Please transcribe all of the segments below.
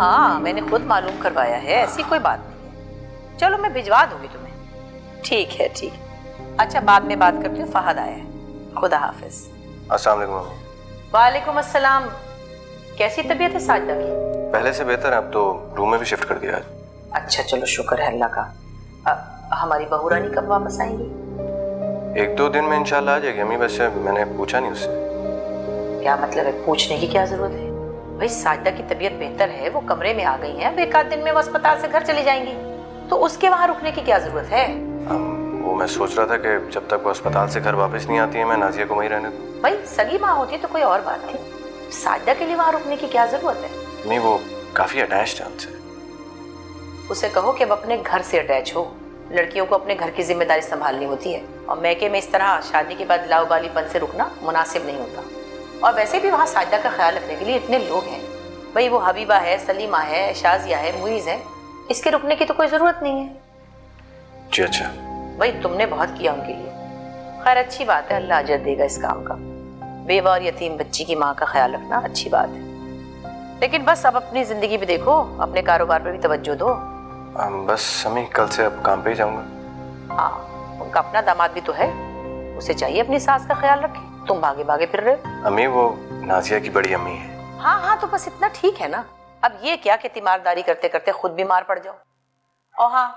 हाँ, मैंने खुद मालूम करवाया है, ऐसी कोई बात नहीं। चलो मैं भिजवा दूंगी तुम्हें। ठीक है, ठीक। अच्छा, बाद में बात करती हूँ, फहद आया है। खुदा हाफिज। अस्सलाम वालेकुम मम्मी। वालेकुम अस्सलाम। कैसी तबीयत है साजिदा की? पहले से बेहतर है, अब तो रूम में भी शिफ्ट कर दिया है। अच्छा, चलो शुक्र है अल्लाह का। हमारी बहू रानी कब वापस आएंगी? 1-2 दिन में इंशाल्लाह आ जाएगी अम्मी। वैसे मैंने पूछा नहीं उससे। क्या मतलब है? पूछने की क्या जरूरत है भाई? साजिदा की तबीयत बेहतर है, वो कमरे में आ गई है, अब 1 आध दिन में वो अस्पताल से घर चली जाएंगी, तो उसके वहां रुकने की क्या जरूरत है? वो मैं सोच रहा था कि जब तक वो अस्पताल से घर वापस नहीं आती है मैं नाजिया को वहीं रहने दूं। भाई सगी माँ होती तो कोई और बात थी, साजिदा के लिए वहां रुकने की क्या जरूरत है? नहीं, वो काफी अटैच्ड है हमसे। उसे कहो कि अब अपने घर से अटैच हो। लड़कियों को अपने घर की जिम्मेदारी संभालनी होती है, और मैके में इस तरह शादी के बाद लाउबालीपन से रुकना मुनासिब नहीं होता। और वैसे भी वहाँ साजिदा का ख्याल रखने के लिए इतने लोग हैं। भाई वो हबीबा है, सलीमा है, शाजिया है, मुईज है, इसके रुकने की तो कोई जरूरत नहीं है। जी अच्छा। भाई तुमने बहुत किया उनके लिए। खैर अच्छी बात है, अल्लाह अजर देगा इस काम का। बेवा और यतीम बच्ची की माँ का ख्याल रखना अच्छी बात है, लेकिन बस अब अपनी जिंदगी भी देखो, अपने कारोबार पर भी तवज्जो दो। बस अम्मी कल से अब काम पे ही जाऊंगा। हाँ, उनका अपना दामाद भी तो है, उसे चाहिए अपनी सास का ख्याल रखे। तुम भागे भागे फिर रहे हो। अम्मी वो नाजिया की बड़ी अम्मी है। हाँ हाँ, तो बस इतना ठीक है ना। अब ये क्या कि तीमारदारी करते करते खुद बीमार पड़ जाओ। और हाँ,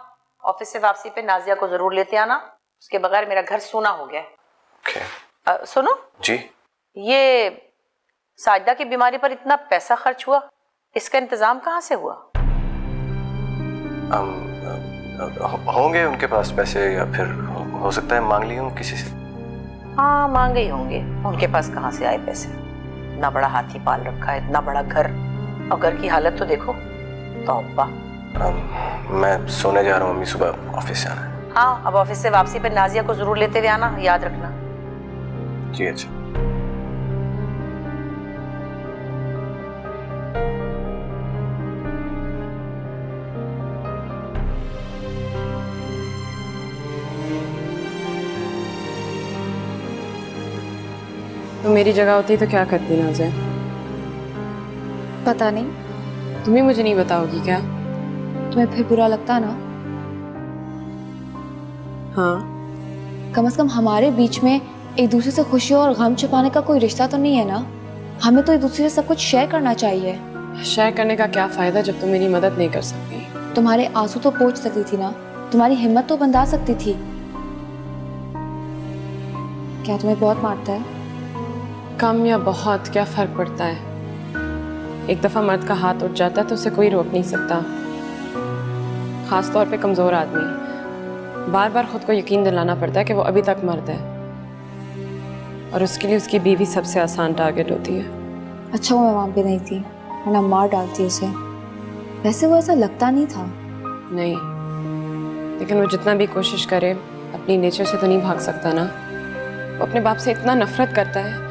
ऑफिस से वापसी पे नाजिया को जरूर लेते आना, उसके बगैर मेरा घर सूना हो गया है। सुनो जी, ये साजिदा की बीमारी पर इतना पैसा खर्च हुआ, इसका इंतजाम कहाँ से हुआ? होंगे उनके पास पैसे, या फिर हो सकता है मांग लिए हों किसी से। हाँ, मांगे ही होंगे। उनके पास कहाँ से आए पैसे? इतना बड़ा हाथी पाल रखा है, इतना बड़ा घर, और घर की हालत तो देखो। तौबा। मैं सोने जा रहा हूँ अम्मी, सुबह ऑफिस से आना है। हाँ, अब ऑफिस से वापसी पर नाजिया को जरूर लेते हुए आना, याद रखना। जी अच्छा। तो मेरी जगह होती तो क्या करती नाज़िया? पता नहीं। तुम ही मुझे नहीं बताओगी क्या? तुम्हें फिर बुरा लगता ना? हाँ। कम से कम हमारे बीच में एक दूसरे से खुशियों और गम छुपाने का कोई रिश्ता तो नहीं है ना? हमें तो एक दूसरे से सब कुछ शेयर करना चाहिए। शेयर करने का क्या फायदा जब तुम मेरी मदद नहीं कर सकती? तुम्हारे आंसू तो पोंछ सकती थी ना, तुम्हारी हिम्मत तो बंधा सकती थी। क्या तुम्हें बहुत मारता है? कम या बहुत क्या फर्क पड़ता है? एक दफा मर्द का हाथ उठ जाता है तो उसे कोई रोक नहीं सकता, खास तौर पे कमजोर आदमी। बार बार खुद को यकीन दिलाना पड़ता है कि वो अभी तक मर्द है, और उसके लिए उसकी बीवी सबसे आसान टारगेट होती है। अच्छा, वो मैं वहां पे नहीं थी, वरना मार डालती उसे। वैसे वो ऐसा लगता नहीं था। नहीं, लेकिन वो जितना भी कोशिश करे अपनी नेचर से तो नहीं भाग सकता ना। वो अपने बाप से इतना नफरत करता है,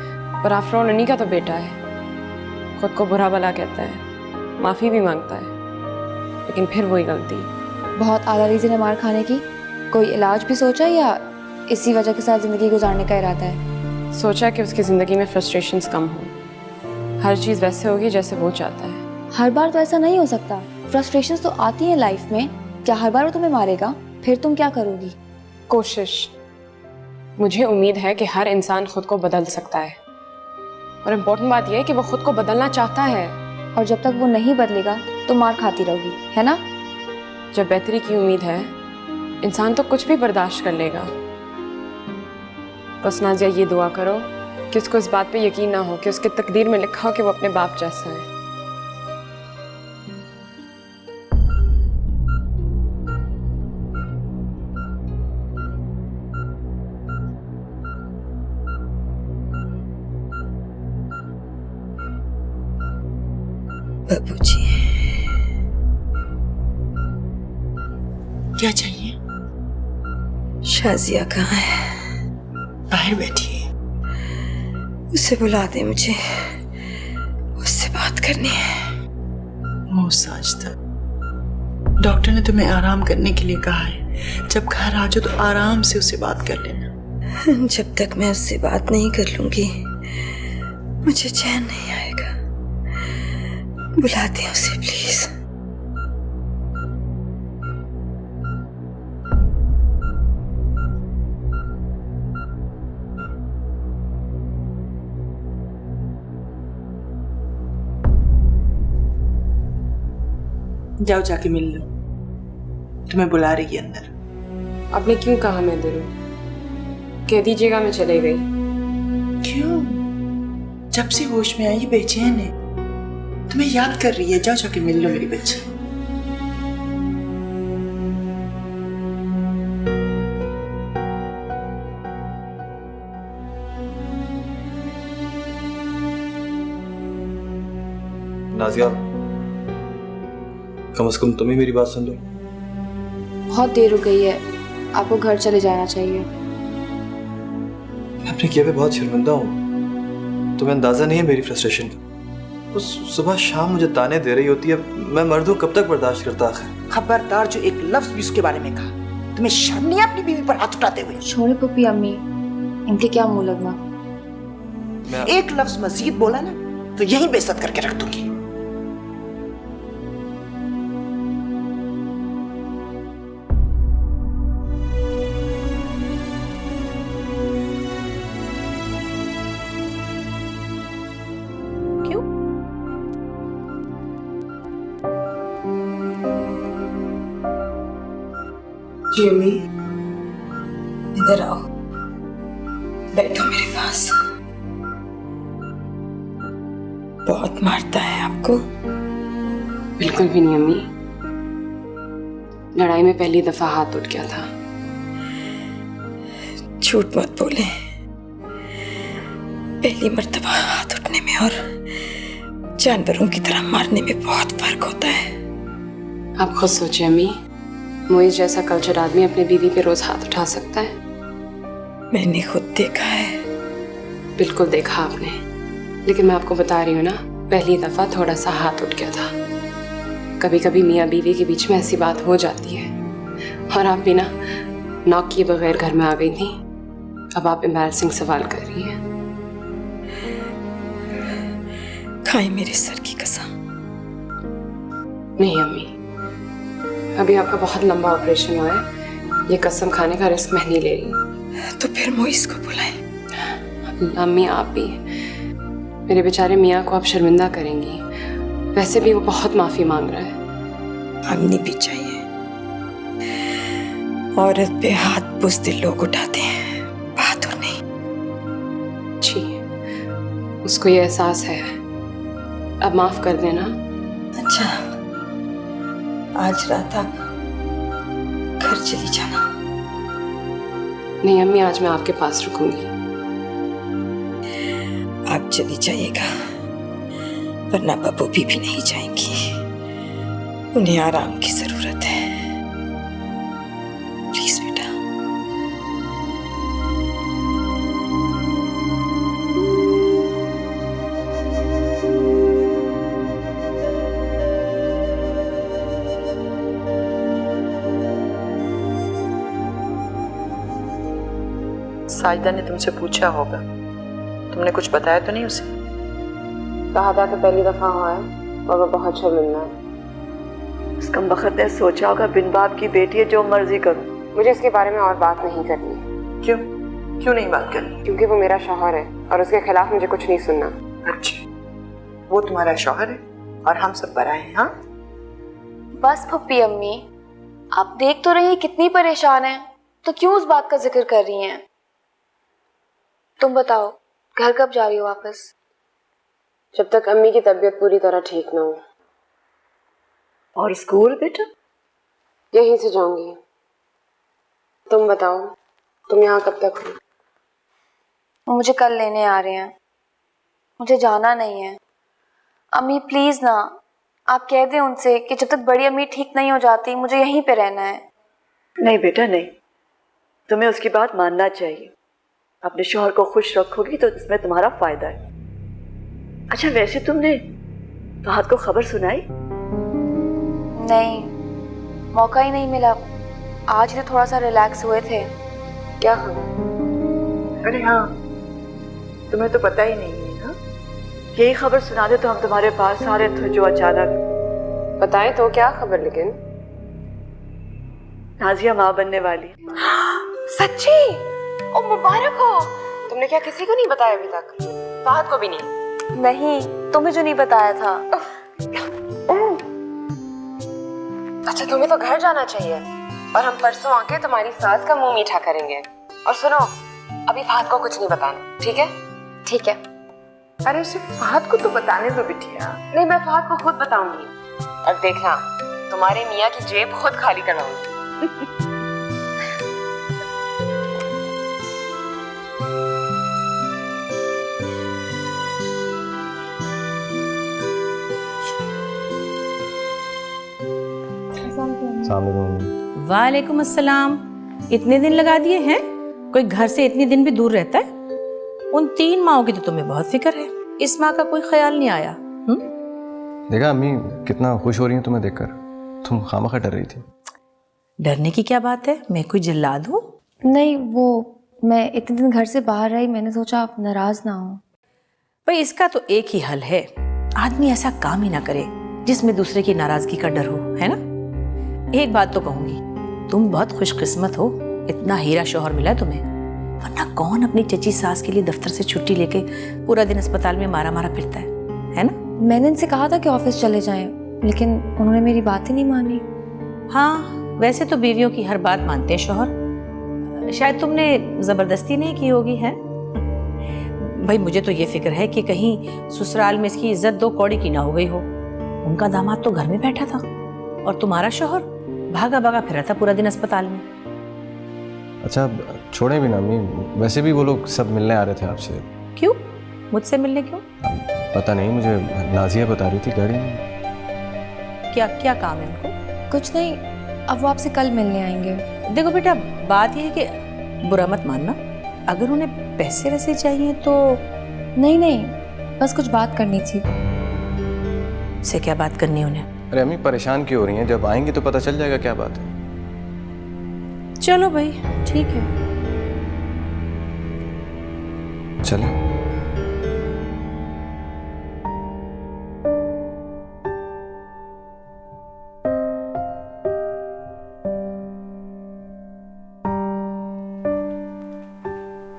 पर आफ्टर ऑल उन्हीं का तो बेटा है। खुद को बुरा भला कहता है, माफ़ी भी मांगता है, लेकिन फिर वही गलती। बहुत आला रीज़न है मार खाने की। कोई इलाज भी सोचा या इसी वजह के साथ ज़िंदगी गुजारने का इरादा है? सोचा कि उसकी ज़िंदगी में फ्रस्ट्रेशंस कम हो, हर चीज़ वैसे होगी जैसे वो चाहता है। हर बार तो ऐसा नहीं हो सकता। फ्रस्ट्रेशंस तो आती हैं लाइफ में। क्या हर बार वो तुम्हें मारेगा? फिर तुम क्या करोगी? कोशिश। मुझे उम्मीद है कि हर इंसान खुद को बदल सकता है, और इम्पोर्टेंट बात यह है कि वो खुद को बदलना चाहता है। और जब तक वो नहीं बदलेगा तो मार खाती रहोगी, है ना? जब बेहतरी की उम्मीद है, इंसान तो कुछ भी बर्दाश्त कर लेगा। बस नाज़िया ये दुआ करो कि उसको इस बात पे यकीन ना हो कि उसके तकदीर में लिखा हो कि वो अपने बाप जैसा है। बाबूजी, क्या चाहिए? शाजिया कहाँ है? बाहर बैठी है। उसे बुला दे, मुझे उससे बात करनी है। ओ साजिदा, डॉक्टर ने तुम्हें आराम करने के लिए कहा है। जब घर आ जाओ तो आराम से उससे बात कर लेना। जब तक मैं उससे बात नहीं कर लूंगी मुझे चैन नहीं आएगा। बुला दें उसे प्लीज। जाओ जाके मिल लो, तुम्हें बुला रही है अंदर। आपने क्यों कहा मैं इधर हूँ? कह दीजिएगा मैं चले गई। क्यों? जब से होश में आई बेचैन है, तुम्हें याद कर रही है। जाओ जाके मिल लो मेरी बच्ची। नाजिया, कम से कम तुम ही मेरी बात सुन लो। बहुत देर हो गई है, आपको घर चले जाना चाहिए। मैं अपने किए पे बहुत शर्मिंदा हूँ। तुम्हें अंदाजा नहीं है मेरी फ्रस्ट्रेशन का। वो सुबह शाम मुझे ताने दे रही होती है। मैं मर्द हूँ, कब तक बर्दाश्त करता आखिर? खबरदार जो एक लफ्ज भी उसके बारे में कहा। तुम्हें शर्म नहीं है अपनी बीवी पर हाथ उठाते हुए? छोड़े पुप्पी अम्मी, इनके क्या मुंह लगना। एक लफ्ज मजीद बोला ना तो यहीं बेइज्जत करके रख दूंगी। जिमी, इधर आओ, बैठो मेरे पास। बहुत मारता है आपको? बिल्कुल भी नहीं अम्मी, लड़ाई में पहली दफा हाथ उठ गया था। झूठ मत बोले। पहली मर्तबा हाथ उठने में और जानवरों की तरह मारने में बहुत फर्क होता है। आप खुद सोचिए अम्मी, मोइज जैसा कल्चर आदमी अपने बीवी पे रोज हाथ उठा सकता है? मैंने खुद देखा है। बिल्कुल देखा आपने, लेकिन मैं आपको बता रही हूँ ना, पहली दफा थोड़ा सा हाथ उठ गया था। कभी कभी मियाँ बीवी के बीच में ऐसी बात हो जाती है। और आप भी ना नॉक किए बगैर घर में आ गई थी। अब आप एम्बैरसिंग सवाल कर रही हैं। खाए मेरे सर की कसम। नहीं अम्मी, अभी आपका बहुत लंबा ऑपरेशन हुआ है, ये कसम खाने का रिस्क मैं नहीं ले रही। तो फिर मोइस को बुलाएं। अम्मी आप भी, मेरे बेचारे मियाँ को आप शर्मिंदा करेंगी। वैसे भी वो बहुत माफी मांग रहा है। मांगनी भी चाहिए। औरत पे हाथ बुज़दिल लोग उठाते हैं, बहादुर नहीं। जी, उसको ये एहसास है। अब माफ कर देना। अच्छा, आज रात आप घर चली जाना। नहीं अम्मी, आज मैं आपके पास रुकूंगी। आप चली जाइएगा, वरना बब्बू भी नहीं जाएंगी। उन्हें आराम की जरूरत है। प्लीज बेटा। साजिदा ने तुमसे पूछा होगा, तुमने कुछ बताया तो नहीं उसे? कहा था कि पहली दफा हुआ है और वो बहुत शर्मिंदा है। उसका बखत ने सोचा होगा बिन बाप की बेटी है, जो मर्जी करो। मुझे इसके बारे में और बात नहीं करनी। क्यों? क्यों नहीं बात करनी? क्योंकि वो मेरा शौहर है और उसके खिलाफ मुझे कुछ नहीं सुनना। अच्छा, वो तुम्हारा शौहर है और हम सब पराए हैं? हाँ, बस पुप्पी अम्मी, आप देख तो रही हैं कितनी परेशान है, तो क्यों उस बात का जिक्र कर रही हैं? तुम बताओ, घर कब जा रही हो वापस? जब तक अम्मी की तबीयत पूरी तरह ठीक ना हो। और स्कूल बेटा? यहीं से जाऊंगी। तुम बताओ, तुम यहाँ कब तक हो? वो मुझे कल लेने आ रहे हैं, मुझे जाना नहीं है। अम्मी प्लीज ना, आप कह दें उनसे कि जब तक बड़ी अम्मी ठीक नहीं हो जाती मुझे यहीं पे रहना है। नहीं बेटा नहीं, तुम्हें उसकी बात मानना चाहिए। अपने शौहर को खुश रखोगी तो इसमें तुम्हारा फायदा है। अच्छा, वैसे तुमने फहद को खबर सुनाई? नहीं, मौका ही नहीं मिला। आज ही तो थोड़ा सा रिलैक्स हुए थे। क्या खबर? अरे हाँ, तुम्हें तो पता ही नहीं है। हाँ, यही खबर सुना दे तो हम तुम्हारे पास आ रहे थे, जो अचानक। बताएं तो क्या खबर? लेकिन नाजिया माँ बनने वाली। सच्ची? ओ मुबारक हो। तुमने क्या किसी को नहीं बताया अभी तक? फहद को भी नहीं? नहीं, तुम्हें जो नहीं बताया था। अच्छा, तुम्हें तो घर जाना चाहिए और हम परसों आके तुम्हारी सास का मुंह मीठा करेंगे। और सुनो, अभी फहद को कुछ नहीं बताना, ठीक है? ठीक है। अरे उसे फहद को तो बताने दो बिटिया। नहीं, मैं फहद को खुद बताऊंगी। अब देखना, तुम्हारे मियाँ की जेब खुद खाली करवाऊंगी। वालेकुम अस्सलाम। इतने दिन लगा दिए हैं? कोई घर से इतने दिन भी दूर रहता है? उन 3 माओं की तो तुम्हें बहुत फिक्र है, इस माँ का कोई ख्याल नहीं आया। देखा अम्मी कितना खुश हो रही हैं तुम्हें देखकर। तुम खामखा डर रही थी। डरने की क्या बात है? मैं कोई जल्लाद हूँ? नहीं, वो मैं इतने दिन घर से बाहर रही, मैंने सोचा आप नाराज ना हो। भाई इसका तो एक ही हल है, आदमी ऐसा काम ही ना करे जिसमें दूसरे की नाराजगी का डर हो, है ना? एक बात तो कहूंगी, तुम बहुत खुशकिस्मत हो, इतना हीरा शौहर मिला है तुम्हें, वरना कौन अपनी चची सास के लिए दफ्तर से छुट्टी लेके पूरा दिन अस्पताल में मारा मारा फिरता है ना? मैंने इनसे कहा था कि ऑफिस चले जाएं, लेकिन उन्होंने मेरी बात ही नहीं मानी। हाँ, वैसे तो बीवियों की हर बात मानते हैं शौहर, शायद तुमने जबरदस्ती नहीं की होगी, है? भाई मुझे तो ये फिक्र है कि कहीं ससुराल में इसकी इज्जत 2 कौड़ी की ना हो गई हो। उनका दामाद तो घर में बैठा था और तुम्हारा शौहर भागा भागा फिरा था पूरा दिन अस्पताल में। अच्छा छोड़े भी ना अम्मी, वैसे भी वो लोग सब मिलने आ रहे थे आपसे। क्यों? मुझसे मिलने क्यों? पता नहीं, मुझे नाजिया बता रही थी गाड़ी में। क्या क्या काम है उनको? कुछ नहीं, अब वो आपसे कल मिलने आएंगे। देखो बेटा, बात यह है कि बुरा मत मानना, अगर उन्हें पैसे वैसे चाहिए तो। नहीं नहीं, बस कुछ बात करनी थी। से क्या बात करनी है उन्हें? अरे अम्मी परेशान क्यों हो रही हैं? जब आएंगे तो पता चल जाएगा क्या बात है। चलो भाई ठीक है, चले।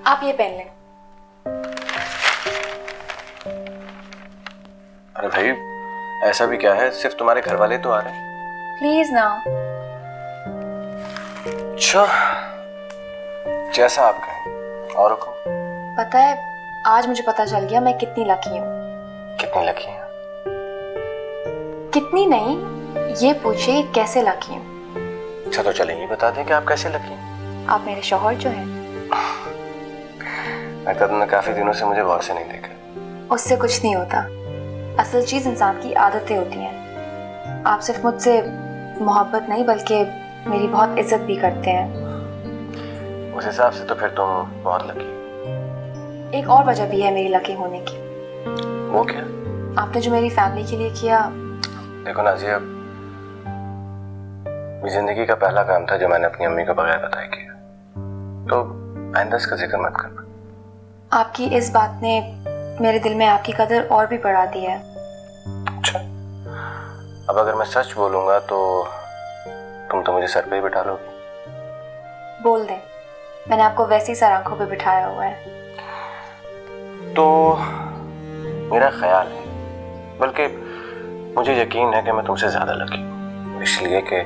आप ये पहन लें। अरे भाई ऐसा भी क्या है, सिर्फ तुम्हारे घर वाले तो आ रहे हैं। प्लीज ना। अच्छा जैसा आप कहें। और को पता है, आज मुझे पता चल गया मैं कितनी लकी हूँ। कितनी लकी हैं? कितनी नहीं, ये पूछिए कैसे लकी हूँ। अच्छा तो चलें ये बता दें कि आप कैसे लकी हैं। आप मेरे शौहर जो हैं। लगता है तुमने काफी दिनों से मुझे गौर से नहीं देखा। उससे कुछ नहीं होता, असल चीज इंसान की आदतें होती हैं। आप सिर्फ मुझसे मोहब्बत नहीं बल्कि मेरी बहुत इज्जत भी करते हैं। उस हिसाब से तो फिर तुम बहुत लकी। एक और वजह भी है मेरी लकी होने की। वो क्या? आपने जो मेरी फैमिली के लिए किया। देखो नाजिया, मेरी जिंदगी का पहला काम था जो मैंने अपनी अम्मी को बगैर बताए किया, तो आइंदा इसका जिक्र मत करना। आपकी इस बात ने मेरे दिल में आपकी कदर और भी बढ़ा दी है। अच्छा, अब अगर मैं सच बोलूंगा तो तुम तो मुझे सर पे ही बिठा लोगी। बोल दें, मैंने आपको वैसे ही सर आंखों पे बिठाया हुआ है। तो मेरा ख्याल है, बल्कि मुझे यकीन है कि मैं तुमसे ज्यादा लकी हूँ, इसलिए कि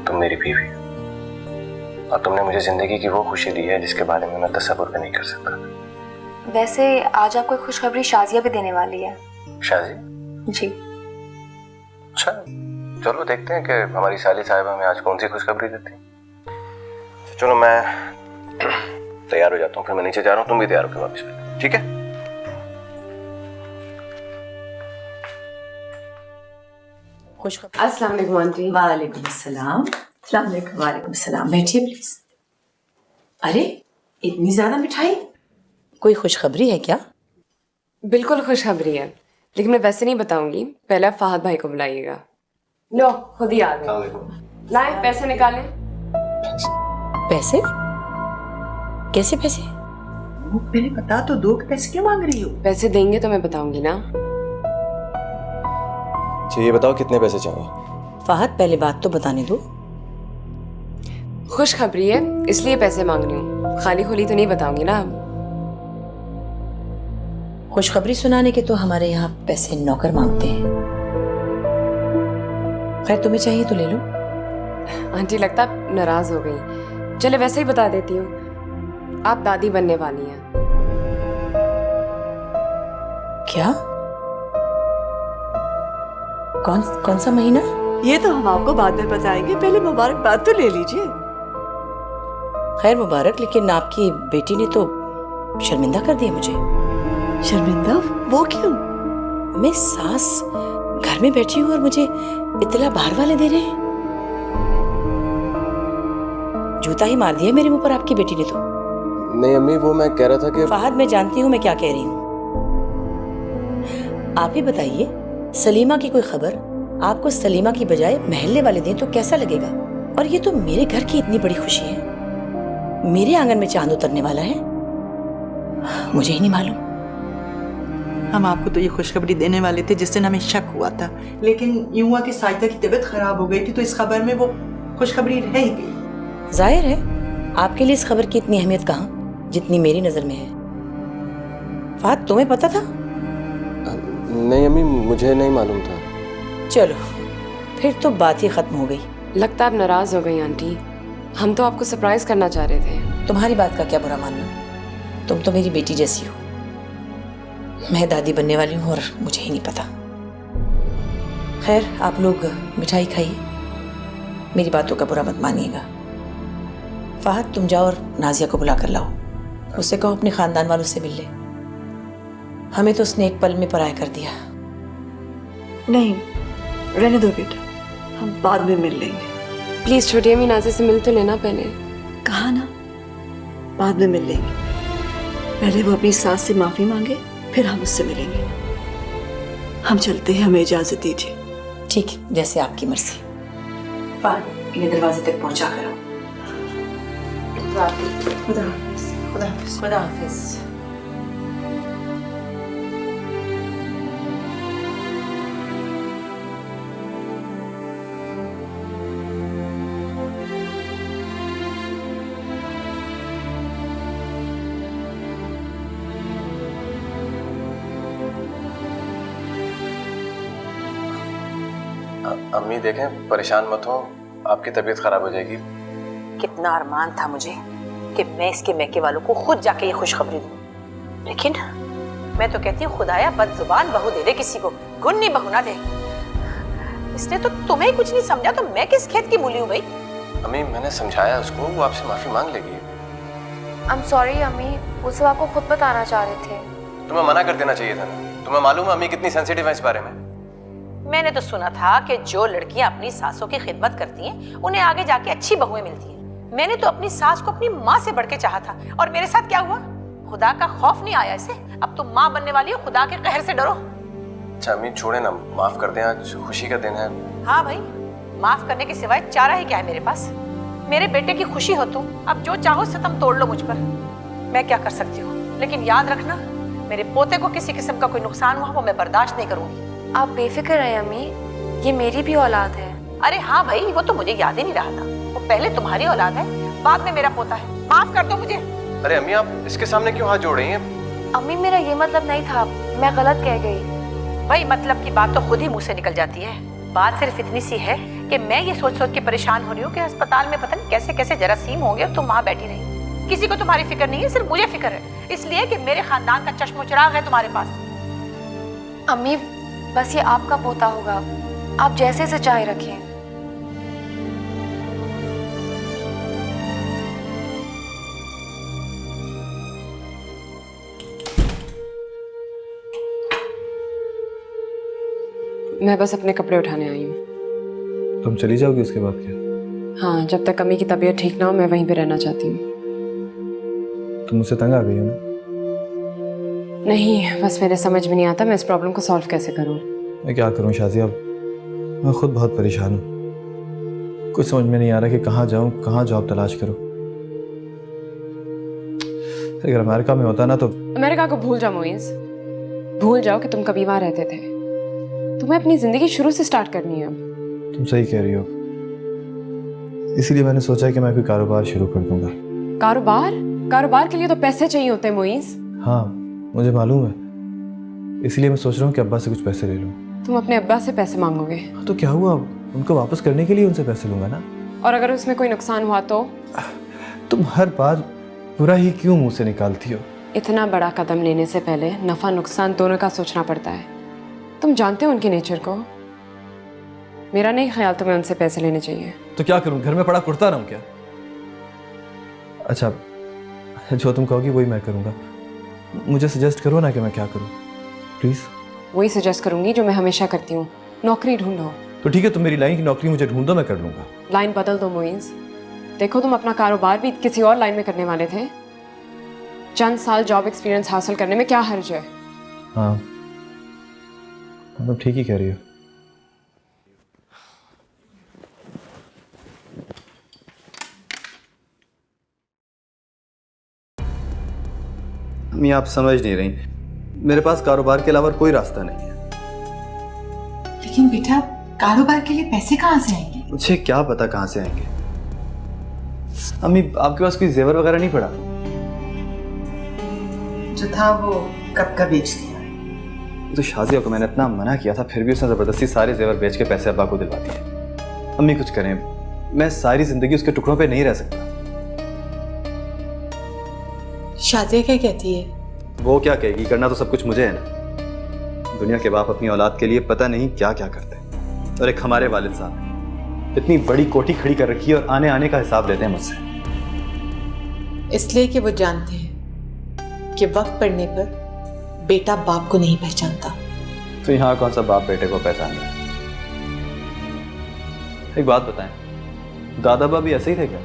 तुम मेरी बीवी हो और तुमने मुझे जिंदगी की वो खुशी दी है जिसके बारे में मैं तसव्वुर भी नहीं कर सकता। वैसे आज आपको एक खुशखबरी शाजिया भी देने वाली है। शाजी? जी। अच्छा चलो देखते हैं कि हमारी साली साहिबा हमें आज कौन सी खुशखबरी देती है। चलो मैं तैयार हो जाता हूँ, फिर मैं नीचे जा रहा हूँ, तुम भी तैयार होकर वापस आ, ठीक है? खुशखबरी। अस्सलाम वालेकुम आंटी। वालेकुम अस्सलाम। वालेकुम अस्सलाम। बैठिए प्लीज। अरे इतनी ज्यादा मिठाई, कोई खुशखबरी है क्या? बिल्कुल खुशखबरी है, लेकिन मैं वैसे नहीं बताऊंगी, पहले आप फहद भाई को बुलाइएगा। लो खुद ही आ गए। लाए पैसे निकालें। पैसे? कैसे पैसे? वो पहले बता तो दो कि पैसे क्यों मांग रही हो? पैसे देंगे तो मैं बताऊंगी ना। अच्छा ये बताओ कितने पैसे चाहिए? फहद पहले बात तो बताने दो। खुशखबरी है इसलिए पैसे मांग रही हूँ, खाली खुली तो नहीं बताऊंगी ना। खुशखबरी सुनाने के तो हमारे यहाँ पैसे नौकर मांगते हैं। खैर तुम्हें चाहिए तो ले लो। आंटी लगता है नाराज हो गई। चले वैसे ही बता देती हूँ, आप दादी बनने वाली हैं। क्या? कौन कौन सा महीना? ये तो हम आपको बाद में बताएंगे, पहले मुबारकबाद तो ले लीजिए। खैर मुबारक, लेकिन आपकी बेटी ने तो शर्मिंदा कर दिया मुझे। शर्मिंदा? वो क्यों? मैं सास घर में बैठी हूँ और मुझे इत्तला बाहर वाले दे रहे हैं। जूता ही मार दिया मेरे मुंह पर आपकी बेटी ने तो। नहीं अम्मी, वो मैं कह रहा था कि फहद मैं जानती हूँ मैं क्या कह रही हूँ। आप ही बताइए, सलीमा की कोई खबर आपको सलीमा की बजाय महल्ले वाले दें तो कैसा लगेगा? और ये तो मेरे घर की इतनी बड़ी खुशी है, मेरे आंगन में चांद उतरने वाला है, मुझे ही नहीं मालूम। हम आपको तो ये खुशखबरी देने वाले थे जिस दिन हमें शक हुआ था, लेकिन यूं हुआ कि साजिदा की तबीयत खराब हो गई थी तो इस खबर में वो खुशखबरी रह ही गई। जाहिर है आपके लिए इस खबर की इतनी अहमियत कहाँ जितनी मेरी नजर में है। फहद तुम्हें पता था? नहीं अम्मी, मुझे नहीं मालूम था। चलो फिर तो बात ही खत्म हो गई। लगता है आप नाराज हो गई आंटी, हम तो आपको सरप्राइज करना चाह रहे थे। तुम्हारी बात का क्या बुरा मानना, तुम तो मेरी बेटी जैसी हो। मैं दादी बनने वाली हूँ और मुझे ही नहीं पता। खैर आप लोग मिठाई खाइए, मेरी बातों का बुरा मत मानिएगा। फहद तुम जाओ और नाजिया को बुला कर लाओ, उससे कहो अपने खानदान वालों से मिल ले। हमें तो उसने एक पल में पराया कर दिया। नहीं, रहने दो बेटा, हम बाद में मिल लेंगे। प्लीज छोटी अम्मी नाज़िया से मिल तो लेना पहले। कहा ना, बाद में मिल लेंगे। पहले वो अपनी सास से माफी मांगे, फिर हम उससे मिलेंगे। हम चलते हैं, हमें इजाजत दीजिए। ठीक है, जैसे आपकी मर्जी। फहद इन्हें दरवाजे तक पहुंचा करो। खुदा हाफिज। खुदा हाफिज। खुदा हाफिज। अम्मी देखें, परेशान मत हो, आपकी तबीयत खराब हो जाएगी। कितना अरमान था मुझे कि मैं इसके मैके वालों को खुद जाके ये खुशखबरी दूं, लेकिन मैं तो कहती हूँ खुदाया बदजुबान बहू दे दे किसी को, गुन्नी बहू ना दे। इसने तो तुम्हें कुछ नहीं समझा तो मैं किस खेत की मूली हूँ भाई। अम्मी मैंने समझाया उसको, वो आपसे माफी मांग लेगी। आई एम सॉरी अम्मी, वो सब आपको खुद बताना चाह रहे थे। तुम्हें मना कर देना चाहिए था ना, तुम्हें मालूम है अम्मी कितनी सेंसिटिव है इस बारे में। मैंने तो सुना था कि जो लड़कियां अपनी सासों की खिदमत करती हैं उन्हें आगे जाके अच्छी बहुएं मिलती हैं। मैंने तो अपनी सास को अपनी माँ से बढ़ के चाहा था, और मेरे साथ क्या हुआ? खुदा का खौफ नहीं आया इसे। अब तुम माँ बनने वाली हो, खुदा के कहर से डरो। अच्छा अम्मी छोड़े ना, माफ कर दें, आज खुशी का दिन है। हाँ भाई, माफ करने के सिवाय चारा ही क्या है मेरे पास? मेरे बेटे की खुशी हो तुम, अब जो चाहो सितम तोड़ लो मुझ पर, मैं क्या कर सकती हूँ। लेकिन याद रखना, मेरे पोते को किसी किस्म का कोई नुकसान हुआ वो मैं बर्दाश्त नहीं करूंगी। आप बेफिक्र रहे अम्मी, ये मेरी भी औलाद है। अरे हाँ भाई, वो तो मुझे याद ही नहीं रहा था। वो पहले तुम्हारी औलाद है, बाद में मेरा पोता है। माफ कर दो मुझे। अरे अम्मी आप इसके सामने क्यों हाथ जोड़ रही हैं? अम्मी मेरा ये मतलब नहीं था, मैं गलत कह गई। भाई मतलब की बात तो खुद ही मुंह से निकल जाती है। बात सिर्फ इतनी सी है कि मैं ये सोच सोच के परेशान हो रही हूँ कि अस्पताल में पता नहीं कैसे कैसे जरासीम होंगे और तुम वहाँ बैठी रही। किसी को तुम्हारी फिक्र नहीं है, सिर्फ मुझे फिक्र है, इसलिए कि मेरे खानदान का चश्मो चिराग है तुम्हारे पास। अम्मी बस ये आपका पोता होगा, आप जैसे से चाहे रखें। मैं बस अपने कपड़े उठाने आई हूँ। तुम चली जाओगी उसके बाद क्या? हाँ, जब तक अम्मी की तबीयत ठीक ना हो मैं वहीं पे रहना चाहती हूँ। तुम मुझसे तंग आ गई हो ना? नहीं, बस मेरे समझ में नहीं आता मैं इस प्रॉब्लम को सॉल्व कैसे करूँ। मैं क्या करूँ शाजिया, मैं खुद बहुत परेशान हूँ। कुछ समझ में नहीं आ रहा कि कहाँ जाऊँ, कहाँ जॉब तलाश करूँ। अगर अमेरिका में होता ना तो अमेरिका को भूल जाओ मोइज, भूल जाओ कि तुम कभी वहां रहते थे। तुम्हें अपनी जिंदगी शुरू से स्टार्ट करनी है अब। तुम सही कह रही हो, इसीलिए मैंने सोचा कि मैं कोई कारोबार शुरू कर दूंगा। कारोबार? कारोबार के लिए तो पैसे चाहिए होते हैं मोइज। हाँ मुझे मालूम है, इसीलिए मैं सोच रहा हूँ कि अब्बा से कुछ पैसे ले लूँ। तुम अपने अब्बा से पैसे मांगोगे? तो क्या हुआ, उनको वापस करने के लिए उनसे पैसे लूंगा ना। और अगर उसमें कोई नुकसान हुआ तो? तुम हर बार बुरा ही क्यों मुंह से निकालती हो? इतना बड़ा कदम लेने से पहले नफा नुकसान दोनों का सोचना पड़ता है। तुम जानते हो उनके नेचर को। मेरा नहीं ख्याल तुम्हें उनसे पैसे लेने चाहिए। तो क्या करूं, घर में पड़ा कुर्ता रहूं क्या? अच्छा जो तुम कहोगी वही मैं करूंगा। मुझे सजेस्ट करो ना कि मैं क्या करूं प्लीज। वही सजेस्ट करूंगी जो मैं हमेशा करती हूँ, नौकरी ढूंढो। तो ठीक है, तुम मेरी लाइन की नौकरी मुझे ढूंढ दो, मैं कर लूंगा। लाइन बदल दो मोइज। देखो तुम अपना कारोबार भी किसी और लाइन में करने वाले थे। चंद साल जॉब एक्सपीरियंस हासिल करने में क्या हर्ज है? हाँ तुम ठीक ही कह रही हो। अम्मी आप समझ नहीं रही, मेरे पास कारोबार के अलावा कोई रास्ता नहीं है। लेकिन बेटा कारोबार के लिए पैसे कहाँ से आएंगे? मुझे क्या पता कहाँ से आएंगे। अम्मी आपके पास कोई जेवर वगैरह नहीं पड़ा? जो था वो कब का बेच दिया। तो शाजिया को मैंने इतना मना किया था, फिर भी उसने जबरदस्ती सारे जेवर बेच के पैसे अब्बा को दिलवा दिए। अम्मी कुछ करें, मैं सारी जिंदगी उसके टुकड़ों पे नहीं रह सकता। शाजिया क्या कहती है? वो क्या कहेगी, करना तो सब कुछ मुझे है ना। दुनिया के बाप अपनी औलाद के लिए पता नहीं क्या क्या करते हैं, और एक हमारे वालिद साहब इतनी बड़ी कोठी खड़ी कर रखी है और आने आने का हिसाब लेते हैं मुझसे। इसलिए कि वो जानते हैं कि वक्त पड़ने पर बेटा बाप को नहीं पहचानता। तो यहाँ कौन सा बाप बेटे को पहचान रहा है? एक बात बताएं, दादा बाबा भी ऐसे ही थे क्या?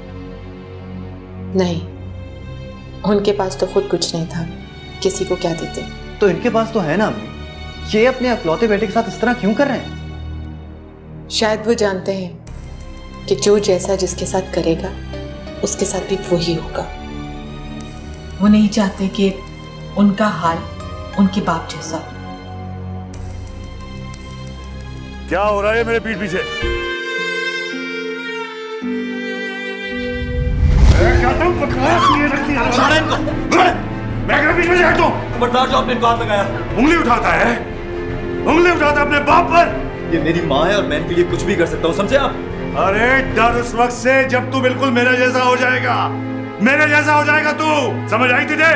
नहीं, उनके पास तो खुद कुछ नहीं था, किसी को क्या देते। तो इनके पास तो है ना अम्मी, ये अपने अकलौते बेटे के साथ इस तरह क्यों कर रहे हैं? शायद वो जानते हैं कि जो जैसा जिसके साथ करेगा उसके साथ भी वही होगा। वो नहीं चाहते कि उनका हाल उनके बाप जैसा हो। क्या हो रहा है मेरे पीठ पीछे? क्या तुम बकवास किए रखती है? छोड़ इनको, छोड़! मैं क्या पीठ में से हटूं? खबरदार जो आपने इनको हाथ लगाया। उंगली उठाता है, उंगली उठाता अपने बाप पर। ये मेरी माँ है और मैं इनके लिए कुछ भी कर सकता हूँ, समझे आप? अरे डर उस वक्त से जब तू बिल्कुल मेरे जैसा हो जाएगा, मेरे जैसा हो जाएगा तू। समझ आई तुझे?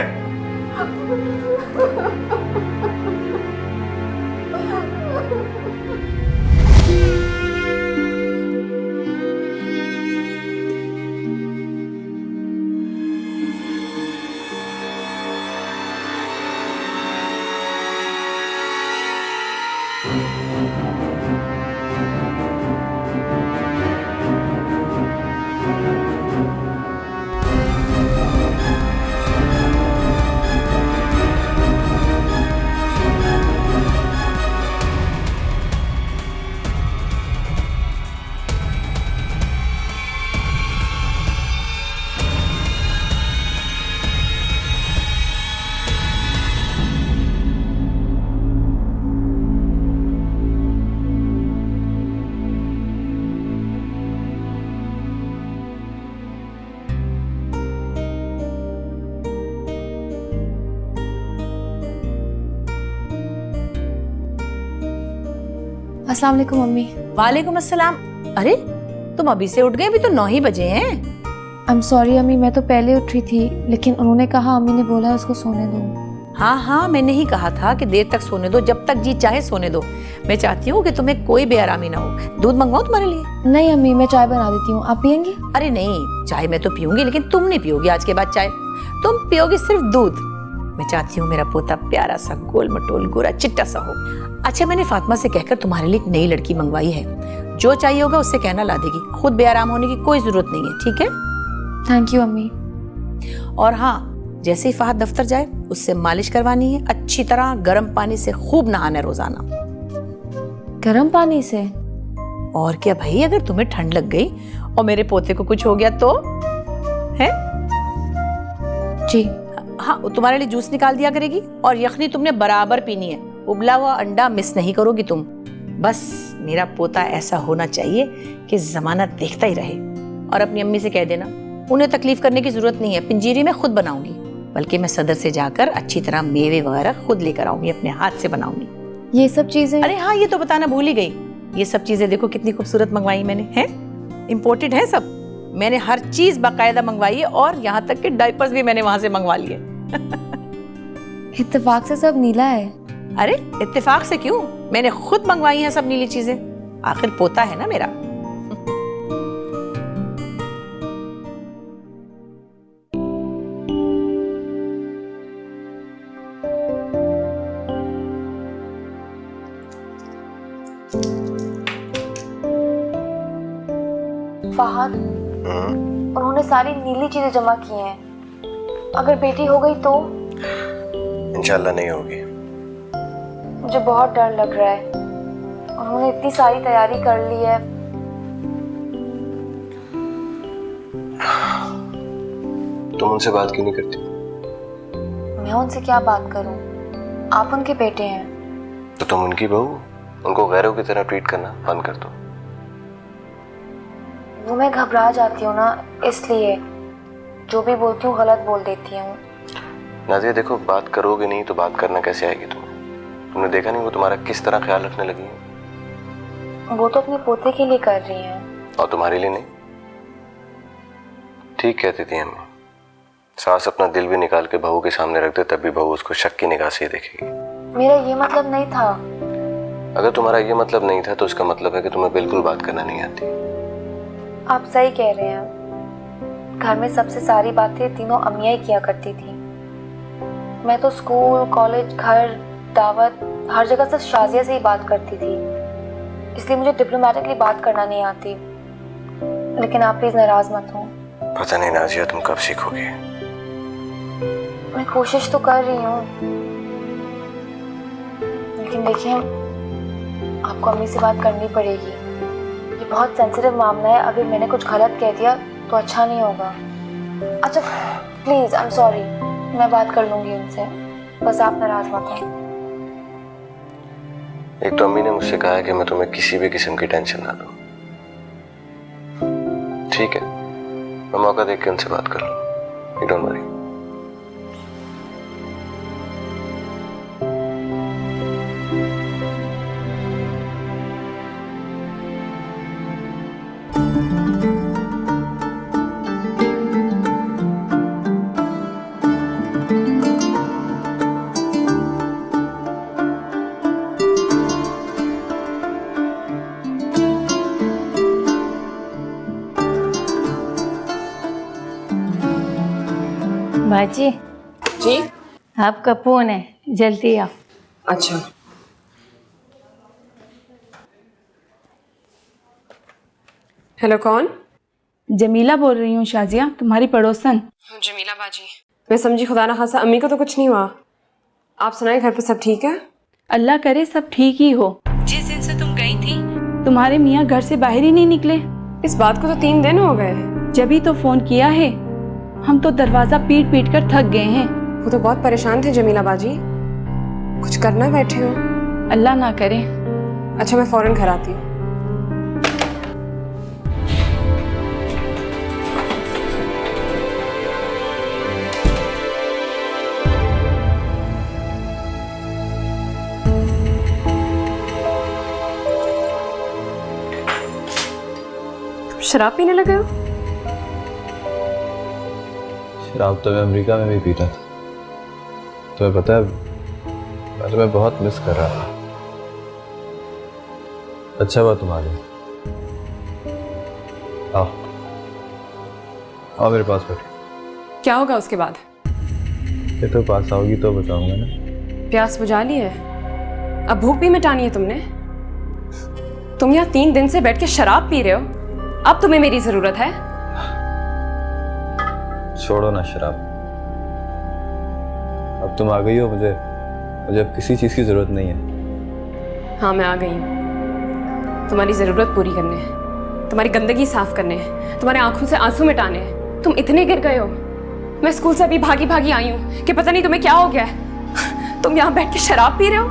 अस्सलाम वालेकुम मम्मी। वालेकुम अस्सलाम। अरे तुम अभी से उठ गए? अभी तो 9 ही बजे हैं। आई एम सॉरी अम्मी, मैं तो पहले उठी थी, लेकिन उन्होंने कहा, अम्मी ने बोला उसको सोने दो। हाँ हाँ, मैंने ही कहा था कि देर तक सोने दो, जब तक जी चाहे सोने दो। मैं चाहती हूँ कि तुम्हें कोई बेआरामी ना हो। दूध मंगवाऊँ तुम्हारे लिए? नहीं अम्मी, मैं चाय बना देती हूँ, आप पियेंगी? अरे नहीं, चाय मैं तो पीऊंगी, लेकिन तुम नहीं पियोगी आज के बाद चाय। तुम पियोगी सिर्फ दूध। मैं चाहती हूँ मेरा पोता प्यारा सा गोल मटोल गोरा चिट्टा सा हो। अच्छा, मैंने फातिमा से कहकर तुम्हारे लिए एक नई लड़की मंगवाई है। जो चाहिए होगा उससे कहना ला देगी। खुद बेआराम होने की कोई जरूरत नहीं है, ठीक है? थैंक यू अम्मी। और हाँ, जैसे ही फहद दफ्तर जाए उससे मालिश करवानी है अच्छी तरह। गर्म पानी से खूब नहाना है रोजाना। गर्म पानी से? और क्या भाई, अगर तुम्हें ठंड लग गई और मेरे पोते को कुछ हो गया तो? है जी। हाँ, तुम्हारे लिए जूस निकाल दिया करेगी और यखनी तुमने बराबर पीनी है। उबला हुआ अंडा मिस नहीं करोगी तुम। बस मेरा पोता ऐसा होना चाहिए कि जमाना देखता ही रहे। और अपनी अम्मी से कह देना उन्हें तकलीफ करने की जरूरत नहीं है, पिंजीरी में खुद बनाऊंगी, बल्कि मैं सदर से जाकर अच्छी तरह मेवे वगैरह खुद लेकर आऊंगी, अपने हाथ से बनाऊंगी। ये सब चीजें? अरे हाँ, ये तो बताना भूल ही गई। ये सब चीजें देखो कितनी खूबसूरत मंगवाई मैंने, हैं? इम्पोर्टेड है सब। मैंने हर चीज बाकायदा मंगवाई है और यहाँ तक कि डायपर्स भी मैंने वहां से मंगवा लिए। इत्तेफाक से सब नीला है। अरे इत्तेफाक से क्यों, मैंने खुद मंगवाई हैं सब नीली चीजें। आखिर पोता है ना मेरा। फहद, उन्होंने सारी नीली चीजें जमा की हैं। अगर बेटी हो गई तो? इंशाल्लाह नहीं होगी। मुझे बहुत डर लग रहा है। उन्होंने इतनी सारी तैयारी कर ली है। तुम उनसे बात क्यों नहीं करती? मैं उनसे क्या बात करूं? आप उनके बेटे हैं। तो तुम उनकी बहू, उनको गैरों की तरह ट्रीट करना बंद कर दो। वो मैं घबरा जाती हूँ ना, इसलिए जो भी बोलती हूँ गलत बोल देती हूँ। नाज़िया देखो, बात करोगे नहीं तो बात करना कैसे आएगी तुम्हें? तुमने देखा नहीं वो तुम्हारा किस तरह ख्याल रखने लगी है? वो तो अपने पोते के लिए कर रही हैं। और तुम्हारे लिए नहीं? ठीक कहती थी अम्मी, सास अपना दिल भी निकाल के बहू के सामने रख दे तब भी बहू उसको शक की निगाह से ही देखेगी। मेरा ये मतलब नहीं था। अगर तुम्हारा ये मतलब नहीं था तो इसका मतलब है कि तुम्हें बिल्कुल बात करना नहीं आती। आप सही कह रहे हैं। घर में सबसे सारी बातें तीनों अम्मियाँ ही किया करती थी। मैं तो स्कूल, कॉलेज, घर, दावत, हर जगह सिर्फ शाजिया से ही बात करती थी, इसलिए मुझे डिप्लोमेटिकली बात करना नहीं आती। लेकिन आप प्लीज नाराज मत हो। पता नहीं नाज़िया तुम कब सीखोगे। मैं कोशिश तो कर रही हूँ, लेकिन देखिए आपको अम्मी से बात करनी पड़ेगी। ये बहुत सेंसिटिव मामला है, अगर मैंने कुछ गलत कह दिया तो अच्छा नहीं होगा। अच्छा प्लीज, आई एम सॉरी, मैं बात कर लूंगी उनसे, बस आप नाराज मत हो। एक तो अम्मी ने मुझसे कहा है कि मैं तुम्हें किसी भी किस्म की टेंशन ना दूं। ठीक है, मैं मौका देख के उनसे बात कर लूँ। You don't worry. बाजी जी? आपका फोन है, जल्दी आओ। अच्छा। हेलो, कौन? जमीला बोल रही हूँ शाजिया, तुम्हारी पड़ोसन। जमीला बाजी। मैं समझी खुदा ना खासा अम्मी को तो कुछ नहीं हुआ। आप सुनाए, घर पे सब ठीक है? अल्लाह करे सब ठीक ही हो। जिस दिन से तुम गई थी तुम्हारे मियाँ घर से बाहर ही नहीं निकले। इस बात को तो 3 दिन हो गए। जब ही तो फोन किया है, हम तो दरवाजा पीट पीट कर थक गए हैं। वो तो बहुत परेशान थे जमीला बाजी, कुछ करना बैठे हो। अल्लाह ना करे। अच्छा, मैं फौरन घर आती हूँ। शराब पीने लगे हो? शराब तो मैं अमेरिका में भी पीता था। तुम्हें पता है, मैं तुम्हें बहुत मिस कर रहा था। अच्छा हुआ तुम आ गए। आओ आओ मेरे पास बैठो। क्या होगा उसके बाद? ये तो पास आओगी तो बताऊंगा ना। प्यास बुझा ली है, अब भूख भी मिटानी है तुमने। तुम यहाँ 3 दिन से बैठ के शराब पी रहे हो, अब तुम्हें मेरी जरूरत है? छोड़ो ना शराब, अब तुम आ गई हो, मुझे अब किसी चीज़ की ज़रूरत नहीं है। हाँ, मैं आ गई हूँ तुम्हारी ज़रूरत पूरी करने, तुम्हारी गंदगी साफ करने, तुम्हारे आंखों से आंसू मिटाने। तुम इतने गिर गए हो, मैं स्कूल से अभी भागी भागी आई हूँ कि पता नहीं तुम्हें क्या हो गया है। तुम यहाँ बैठ के शराब पी रहे हो।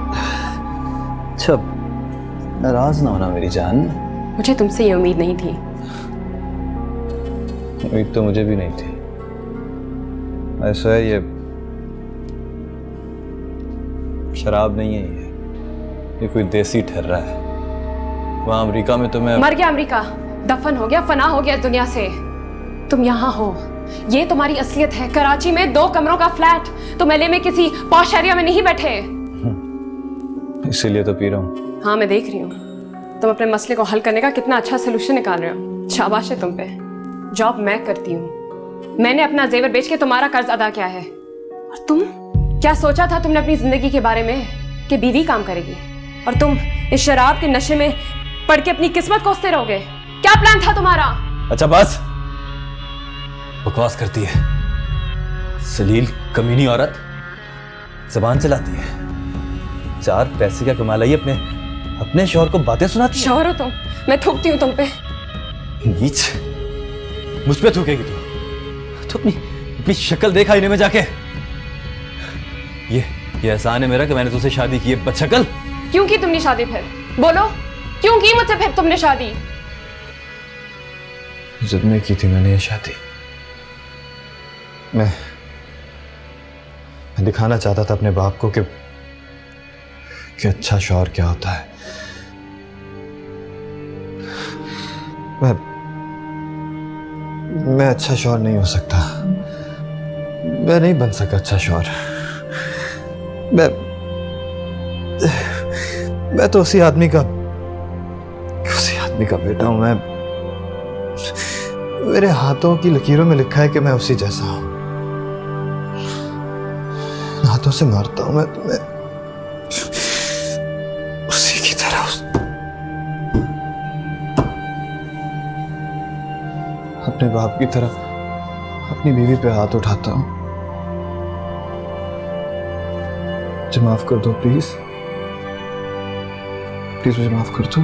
अच्छा, नाराज ना होना मेरी जान। मुझे तुमसे ये उम्मीद नहीं थी। उम्मीद तो मुझे भी नहीं थी। ऐसा है, ये शराब नहीं है, ये कोई देसी ठहर रहा है। वहां अमेरिका में तो मैं मर गया, अमेरिका दफन हो गया, फना हो गया इस दुनिया से। तुम यहाँ हो, ये तुम्हारी असलियत है। कराची में 2 कमरों का फ्लैट, तुम एलए में किसी पॉश एरिया में नहीं बैठे। इसीलिए तो पी रहा हूँ। हाँ, मैं देख रही हूँ तुम अपने मसले को हल करने का कितना अच्छा सोल्यूशन निकाल रहे हो। शाबाश है तुम पे। जॉब मैं करती हूँ, मैंने अपना जेवर बेच के तुम्हारा कर्ज अदा किया है। और तुम क्या सोचा था तुमने अपनी जिंदगी के बारे में कि बीवी काम करेगी और तुम इस शराब के नशे में पड़ के अपनी किस्मत कोसते रहोगे? क्या प्लान था तुम्हारा? अच्छा बस, बकवास करती है। सलील कमीनी औरत जबान चलाती है, 4 पैसे का कमा लाई अपने शौहर को बातें सुनाती है। शौहर हो तुम, मैं थूकती हूँ तुम पे। नीच, मुझ पे थूकेगी तो अपनी शक्ल देखा आईने में जाके। ये एहसान है मेरा कि मैंने तुझसे शादी की है, बदशक्ल। क्यों की तुमने शादी? फिर बोलो, क्यों की मुझसे फिर तुमने शादी? जब में की थी मैंने ये शादी, मैं दिखाना चाहता था अपने बाप को कि अच्छा शौहर क्या होता है। मैं अच्छा शौहर नहीं हो सकता, मैं नहीं बन सका अच्छा शौहर। मैं तो उसी आदमी का बेटा हूं। मेरे हाथों की लकीरों में लिखा है कि मैं उसी जैसा हूं। हाथों से मारता हूं मैं उसी की तरह। अपने बाप की तरह अपनी बीवी पे हाथ उठाता हूं। मुझे माफ कर दो प्लीज, प्लीज मुझे माफ कर दो।